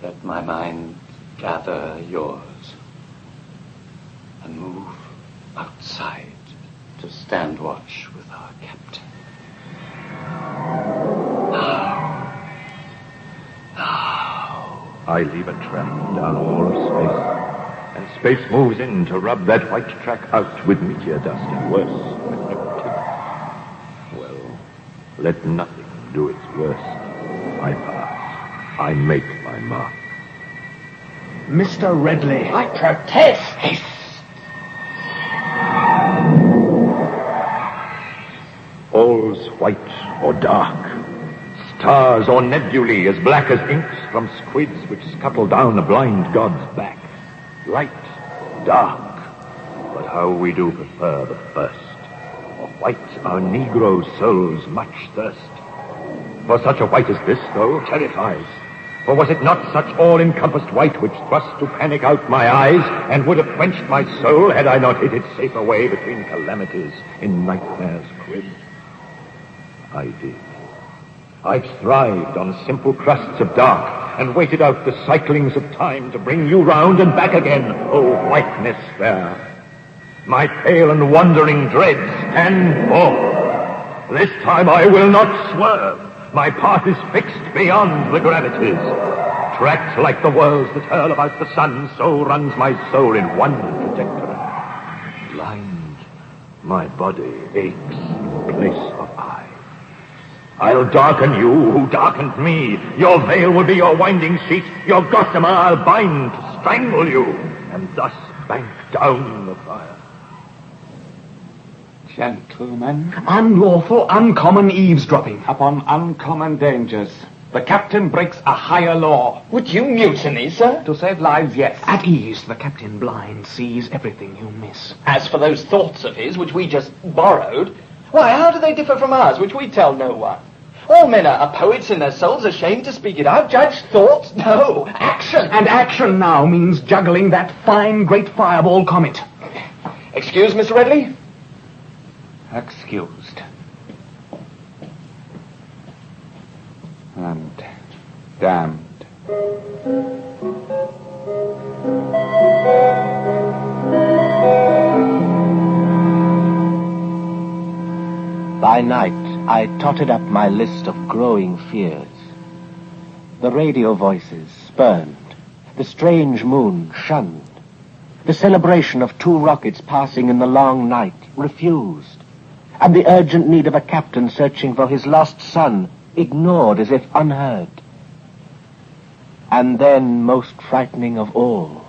Let my mind gather yours and move outside to stand watch with our captain. Now. I leave a track down all of space, and space moves in to rub that white track out with meteor dust and worse, with repetition. Well, let nothing do its worst. I pass. I make my mark. Mr. Redley. I protest. Haste. All's white or dark. Stars or nebulae as black as inks from squids which scuttle down a blind god's back. Light, dark, but how we do prefer the first. For white our Negro souls much thirst. For such a white as this, though, terrifies. For was it not such all-encompassed white which thrust to panic out my eyes, and would have quenched my soul had I not hid it safe away between calamities in nightmare's crib? I did. I thrived on simple crusts of dark, and waited out the cyclings of time to bring you round and back again, O whiteness there. My pale and wandering dreads stand forth. This time I will not swerve. My path is fixed beyond the gravities. Tracked like the whirls that hurl about the sun, so runs my soul in one trajectory. Blind, my body aches in place of eye. I'll darken you who darkened me. Your veil will be your winding sheet. Your gossamer I'll bind to strangle you, and thus bank down the fire. Gentlemen. Unlawful, uncommon eavesdropping. Upon uncommon dangers. The captain breaks a higher law. Would you mutiny, sir? To save lives, yes. At ease, the captain blind sees everything you miss. As for those thoughts of his, which we just borrowed, why, how do they differ from ours, which we tell no one? All men are poets in their souls, ashamed to speak it out. Judge thoughts? No, action. And action now means juggling that fine, great fireball comet. Excuse, Mr. Redley? Excused. And damned. By night, I totted up my list of growing fears. The radio voices spurned, the strange moon shunned, the celebration of 2 rockets passing in the long night refused, and the urgent need of a captain searching for his lost son ignored as if unheard. And then, most frightening of all,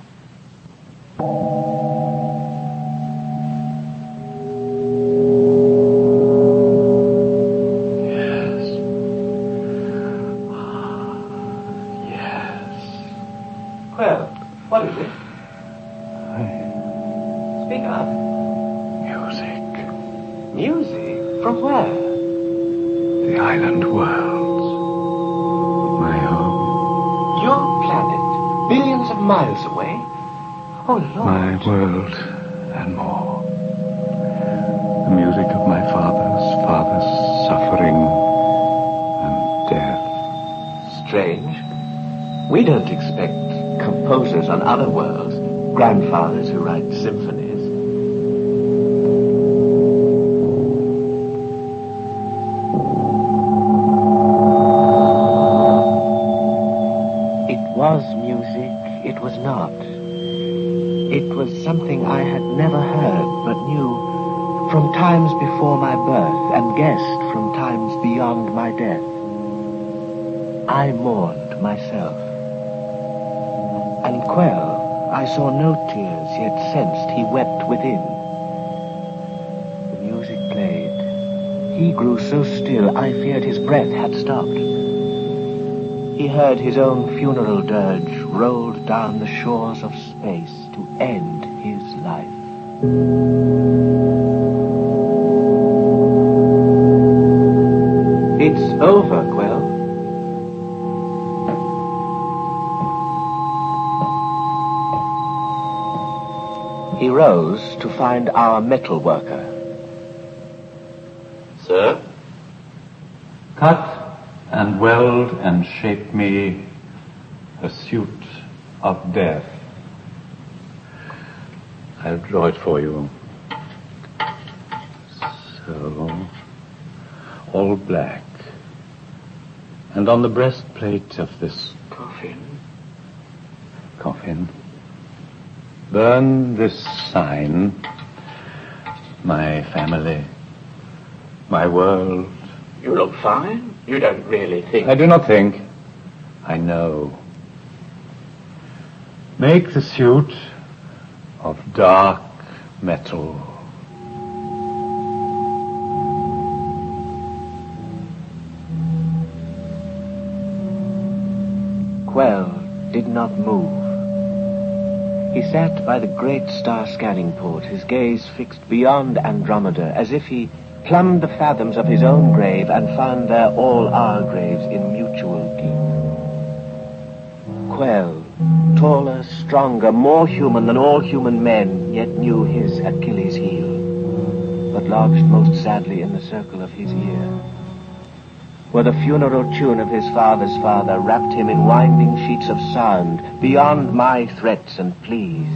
Well, what is it? Speak up. Music? From where? The island worlds. My home. Your planet? Billions of miles away? Oh, Lord. My world and more. The music of my father's suffering and death. Strange. We don't expect composers on other worlds, grandfathers who write symphonies. It was music, it was not. It was something I had never heard, but knew from times before my birth, and guessed from times beyond my death. I mourned myself. And Quell, I saw no tears, yet sensed he wept within. The music played. He grew so still, I feared his breath had stopped. He heard his own funeral dirge rolled down the shores of space to end his life. It's over, Quell. He rose to find our metal worker. Sir? Cut and weld and shape me a suit of death. I'll draw it for you. So, all black. And on the breastplate of this coffin, burn this sign: my family, my world. You look fine. You don't really think... I do not think. I know. Make the suit of dark metal. Quell did not move. He sat by the great star-scanning port, his gaze fixed beyond Andromeda, as if he plumbed the fathoms of his own grave and found there all our graves in mutual deep. Quell, taller, stronger, more human than all human men, yet knew his Achilles' heel, but lodged most sadly in the circle of his ear, where the funeral tune of his father's father wrapped him in winding sheets of sound beyond my threats and pleas.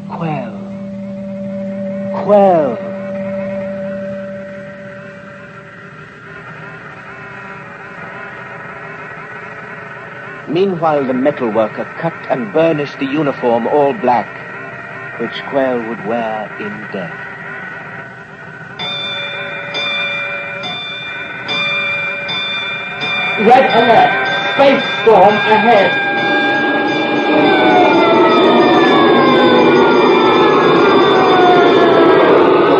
Quell. Quell. Meanwhile, the metalworker cut and burnished the uniform all black, which Quell would wear in death. Red alert! Space storm ahead!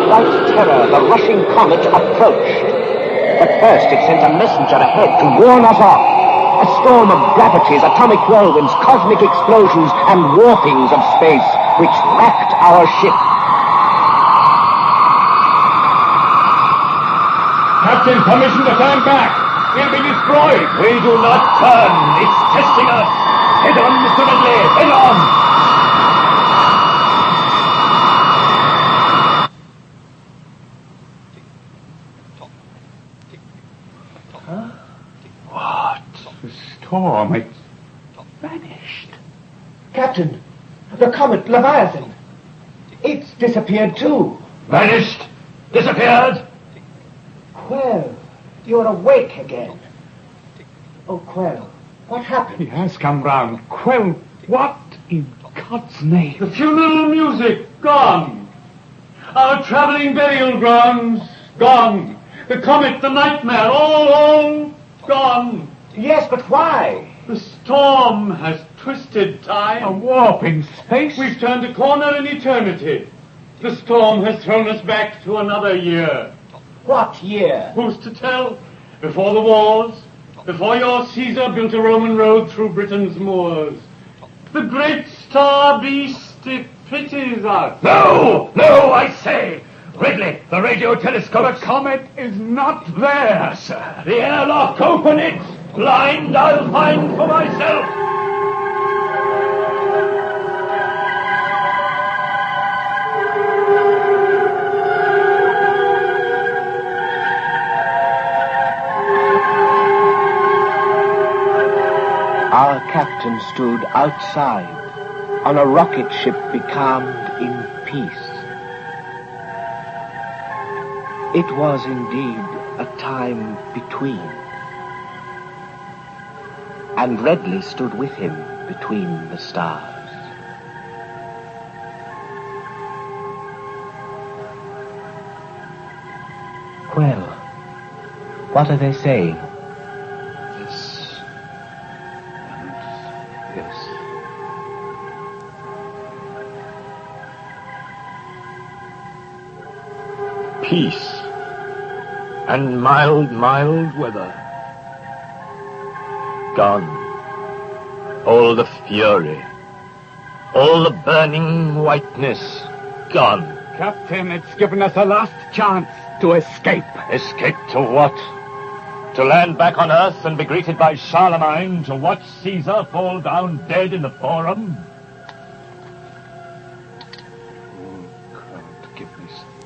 White terror, the rushing comet approached. But first it sent a messenger ahead to warn us off. A storm of gravities, atomic whirlwinds, cosmic explosions, and warpings of space, which wrecked our ship. Captain, permission to turn back. We'll be destroyed. We do not turn. It's testing us. Head on, Mr. Ridley. Head on. Storm, it's vanished. Captain, the comet Leviathan. It's disappeared too. Vanished? Disappeared? Quell, you're awake again. Oh, Quell, what happened? He has come round. Quell, what in God's name? The funeral music, gone. Our traveling burial grounds, gone. The comet, the nightmare, all gone. Yes, but why? The storm has twisted time. A warp in space? We've turned a corner in eternity. The storm has thrown us back to another year. What year? Who's to tell? Before the wars, before your Caesar built a Roman road through Britain's moors. The great star beast, it pities us. No, I say. Ridley, the radio telescope. The comet is not there, sir. The airlock, open it. Blind, I'll find for myself. Our captain stood outside on a rocket ship becalmed in peace. It was indeed a time between, and Redley stood with him between the stars. Well, what are they saying? This and this. Peace and mild weather. Gone. All the fury. All the burning whiteness. Gone. Captain, it's given us a last chance to escape. Escape to what? To land back on Earth and be greeted by Charlemagne? To watch Caesar fall down dead in the Forum? God, give me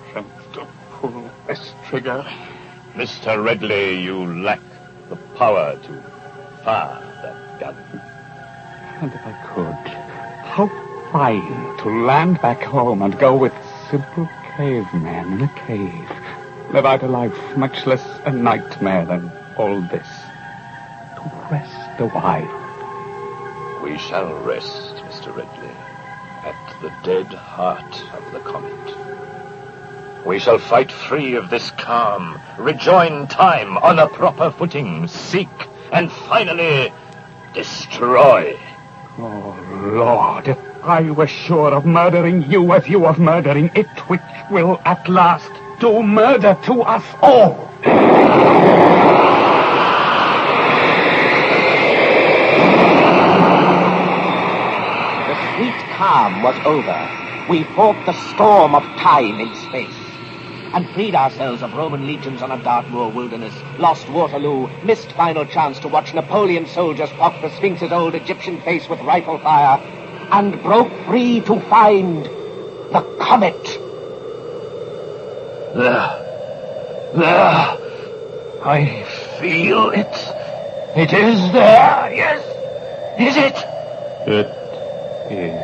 strength to pull this trigger. Mr. Redley, you lack the power to fire that gun. And if I could, how fine to land back home and go with simple cavemen in a cave. Live out a life much less a nightmare than all this. To rest a while. We shall rest, Mr. Redley, at the dead heart of the comet. We shall fight free of this calm, rejoin time on a proper footing, seek, and finally destroy. Oh, Lord, if I were sure of murdering you as you of murdering it, which will at last do murder to us all. The sweet calm was over. We fought the storm of time in space, and freed ourselves of Roman legions on a Dartmoor wilderness, lost Waterloo, missed final chance to watch Napoleon's soldiers pock the Sphinx's old Egyptian face with rifle fire, and broke free to find the comet. There. I feel it. It is there, yes. Is it? It is.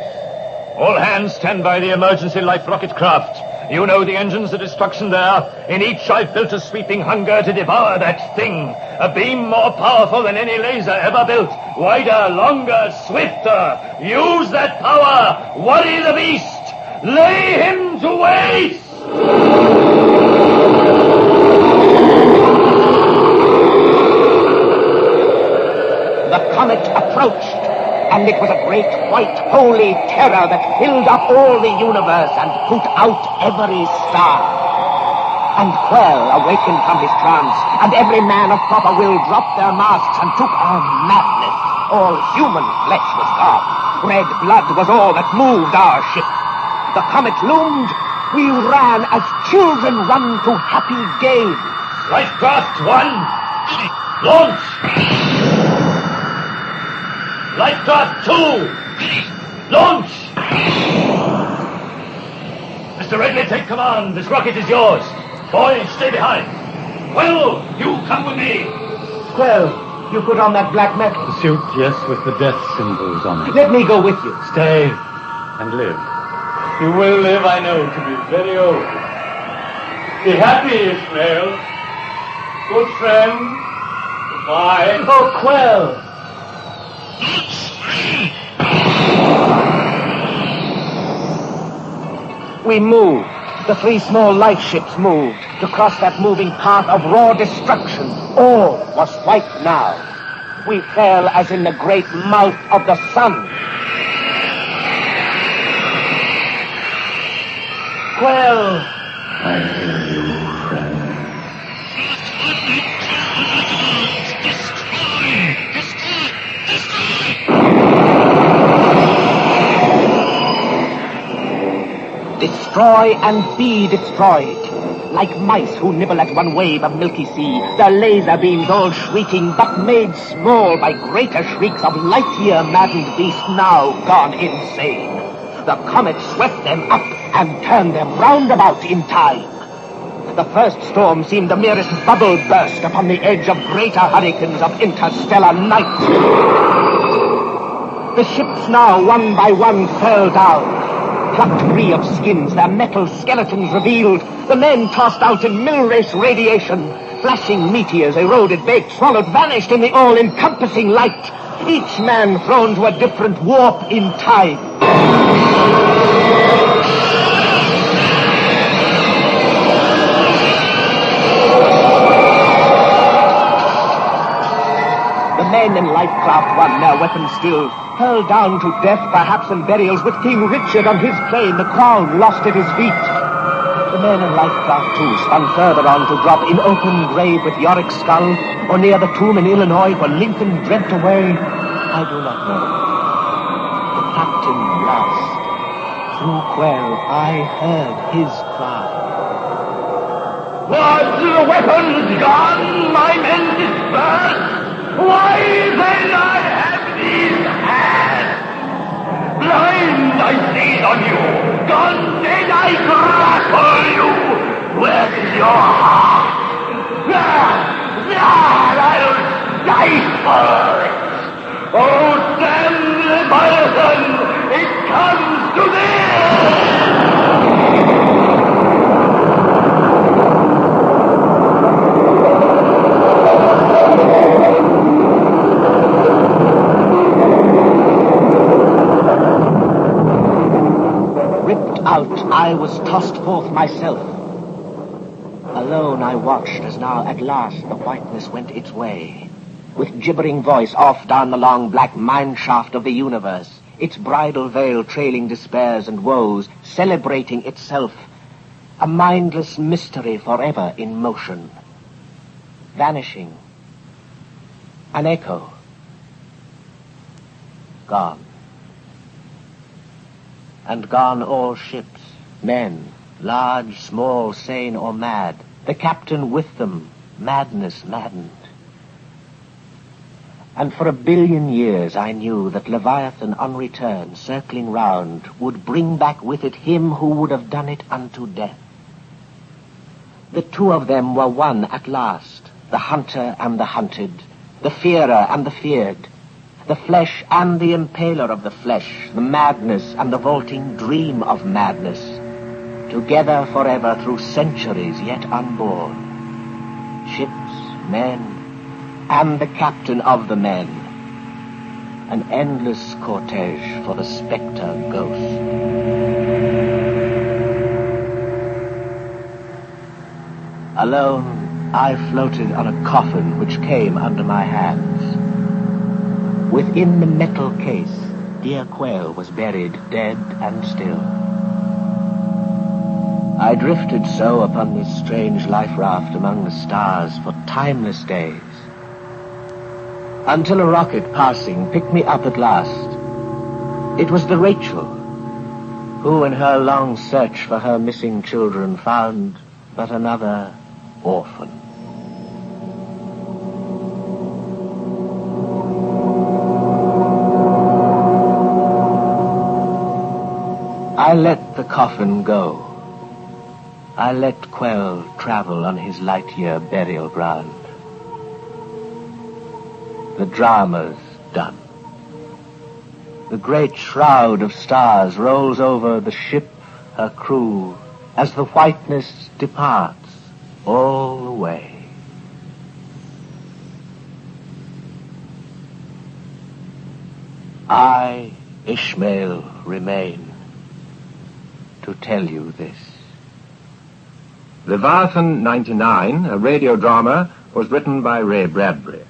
All hands stand by the emergency life rocket craft. You know the engines, the destruction there. In each I've built a sweeping hunger to devour that thing. A beam more powerful than any laser ever built. Wider, longer, swifter. Use that power. Worry the beast. Lay him to waste. The comet approached, and it was a great white holy terror that filled up all the universe and put out every star. And Quell awakened from his trance, and every man of proper will dropped their masks and took on madness. All human flesh was gone. Red blood was all that moved our ship. The comet loomed. We ran as children run to happy games. Lifecraft 1, launch! Lifecraft 2, launch! Mr. Redley, take command. This rocket is yours. Boys, stay behind. Well, you come with me. Well, you put on that black metal. The suit, yes, with the death symbols on it. Let me go with you. Stay and live. You will live, I know, to be very old. Be happy, Ishmael. Good friend. Goodbye. Oh, Quell. We moved. The three small light ships moved to cross that moving path of raw destruction. All was white now. We fell as in the great mouth of the sun. Well, I hear you, friend. Destroy and be destroyed. Like mice who nibble at one wave of milky sea, the laser beams all shrieking, but made small by greater shrieks of light-year maddened beasts now gone insane. The comet swept them up and turned them roundabout in time. The first storm seemed the merest bubble burst upon the edge of greater hurricanes of interstellar night. The ships now, one by one, fell down. Plucked free of skins, their metal skeletons revealed, the men tossed out in mill-race radiation. Flashing meteors, eroded, baked, swallowed, vanished in the all-encompassing light. Each man thrown to a different warp in time. The men in Lifecraft One, their weapons still, hurled down to death, perhaps in burials, with King Richard on his plane, the crown lost at his feet. The men in Lifecraft Two spun further on to drop in open grave with Yorick's skull, or near the tomb in Illinois where Lincoln dreamt away. I do not know. The captain last. Through quail I heard his cry. Was the weapons gone, my men dispersed? Why then I have these hands? Blind I seize on you, gone dead I grapple you. Where is your heart? There, I'll die for it. Oh, damn Leviathan! It comes to this! Ripped out, I was tossed forth myself. Alone I watched as now at last the whiteness went its way. With gibbering voice off down the long black mineshaft of the universe, its bridal veil trailing despairs and woes, celebrating itself, a mindless mystery forever in motion. Vanishing. An echo. Gone. And gone all ships, men, large, small, sane or mad, the captain with them, madness maddened. And for 1 billion years I knew that Leviathan on return, circling round, would bring back with it him who would have done it unto death. The two of them were one at last, the hunter and the hunted, the fearer and the feared, the flesh and the impaler of the flesh, the madness and the vaulting dream of madness, together forever through centuries yet unborn. Ships, men, and the captain of the men, an endless cortege for the spectre ghost. Alone, I floated on a coffin which came under my hands. Within the metal case, dear Quail was buried dead and still. I drifted so upon this strange life raft among the stars for timeless days, until a rocket passing picked me up at last. It was the Rachel, who in her long search for her missing children found but another orphan. I let the coffin go. I let Quail travel on his light-year burial ground. The drama's done. The great shroud of stars rolls over the ship, her crew, as the whiteness departs all the way. I, Ishmael, remain to tell you this. Leviathan 99, a radio drama, was written by Ray Bradbury.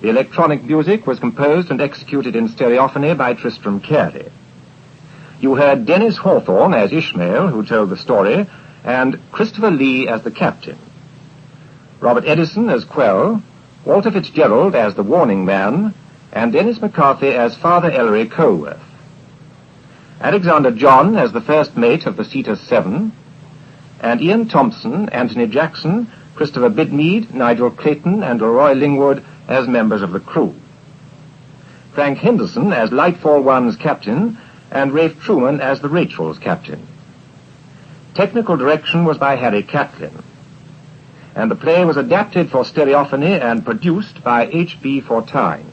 The electronic music was composed and executed in stereophony by Tristam Cary. You heard Dennis Hawthorne as Ishmael, who told the story, and Christopher Lee as the captain. Robert Eddison as Quell, Walter Fitzgerald as the warning man, and Dennis McCarthy as Father Ellery Colworth. Alexander John as the first mate of the Cetus 7, and Ian Thompson, Anthony Jackson, Christopher Bidmead, Nigel Clayton, and Roy Lingwood as members of the crew. Frank Henderson as Lightfall 1's captain, and Rafe Truman as the Rachel's captain. Technical direction was by Harry Catlin, and the play was adapted for stereophony and produced by H.B. Fortuin.